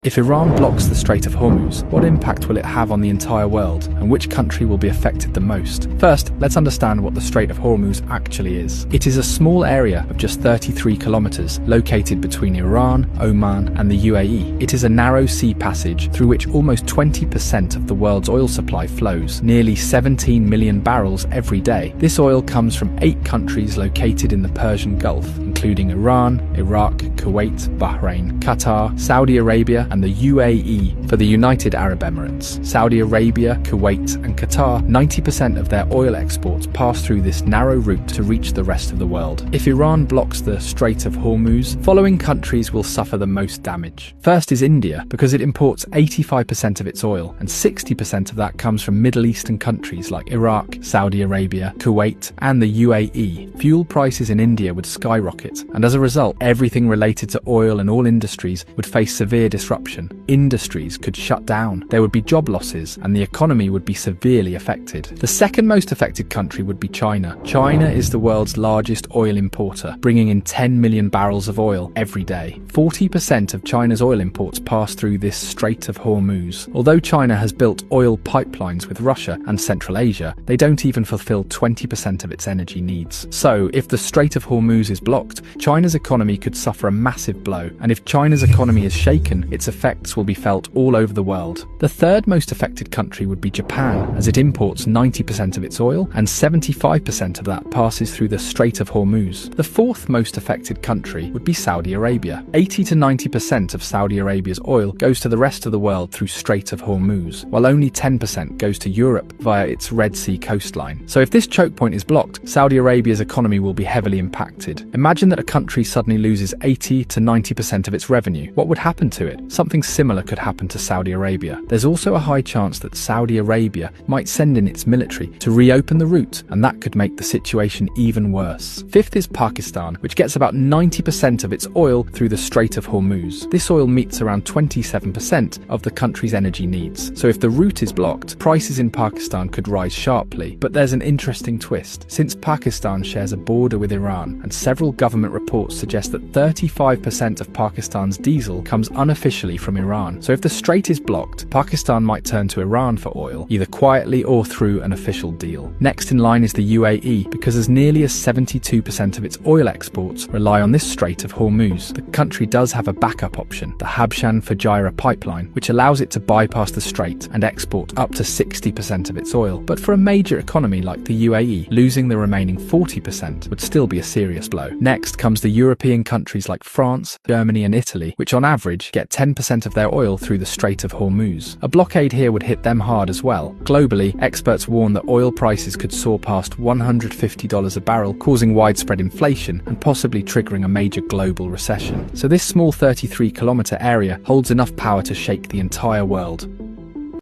If Iran blocks the Strait of Hormuz, what impact will it have on the entire world, and which country will be affected the most? First, let's understand what the Strait of Hormuz actually is. It is a small area of just 33 kilometers located between Iran, Oman, and the UAE. It is a narrow sea passage through which almost 20% of the world's oil supply flows, nearly 17 million barrels every day. This oil comes from 8 countries located in the Persian Gulf, including Iran, Iraq, Kuwait, Bahrain, Qatar, Saudi Arabia, and the UAE for the United Arab Emirates. Saudi Arabia, Kuwait, and Qatar, 90% of their oil exports pass through this narrow route to reach the rest of the world. If Iran blocks the Strait of Hormuz, following countries will suffer the most damage. First is India, because it imports 85% of its oil, and 60% of that comes from Middle Eastern countries like Iraq, Saudi Arabia, Kuwait, and the UAE. Fuel prices in India would skyrocket, and as a result, everything related to oil and all industries would face severe disruption. Industries could shut down, there would be job losses, and the economy would be severely affected. The second most affected country would be China. China is the world's largest oil importer, bringing in 10 million barrels of oil every day. 40% of China's oil imports pass through this Strait of Hormuz. Although China has built oil pipelines with Russia and Central Asia, they don't even fulfill 20% of its energy needs. So, if the Strait of Hormuz is blocked, China's economy could suffer a massive blow, and if China's economy is shaken, its effects will be felt all over the world. The third most affected country would be Japan, as it imports 90% of its oil, and 75% of that passes through the Strait of Hormuz. The fourth most affected country would be Saudi Arabia. 80 to 90% of Saudi Arabia's oil goes to the rest of the world through Strait of Hormuz, while only 10% goes to Europe via its Red Sea coastline. So if this choke point is blocked, Saudi Arabia's economy will be heavily impacted. Imagine that a country suddenly loses 80 to 90% of its revenue. What would happen to it? Something similar could happen to Saudi Arabia. There's also a high chance that Saudi Arabia might send in its military to reopen the route, and that could make the situation even worse. Fifth is Pakistan, which gets about 90% of its oil through the Strait of Hormuz. This oil meets around 27% of the country's energy needs. So if the route is blocked, prices in Pakistan could rise sharply. But there's an interesting twist. Since Pakistan shares a border with Iran, and several government reports suggest that 35% of Pakistan's diesel comes unofficially from Iran. So if the strait is blocked, Pakistan might turn to Iran for oil, either quietly or through an official deal. Next in line is the UAE, because as nearly as 72% of its oil exports rely on this Strait of Hormuz. The country does have a backup option, the Habshan Fujairah pipeline, which allows it to bypass the strait and export up to 60% of its oil. But for a major economy like the UAE, losing the remaining 40% would still be a serious blow. Next comes the European countries like France, Germany, and Italy, which on average get 10% of their oil through the Strait of Hormuz. A blockade here would hit them hard as well. Globally, experts warn that oil prices could soar past $150 a barrel, causing widespread inflation and possibly triggering a major global recession. So this small 33-kilometer area holds enough power to shake the entire world.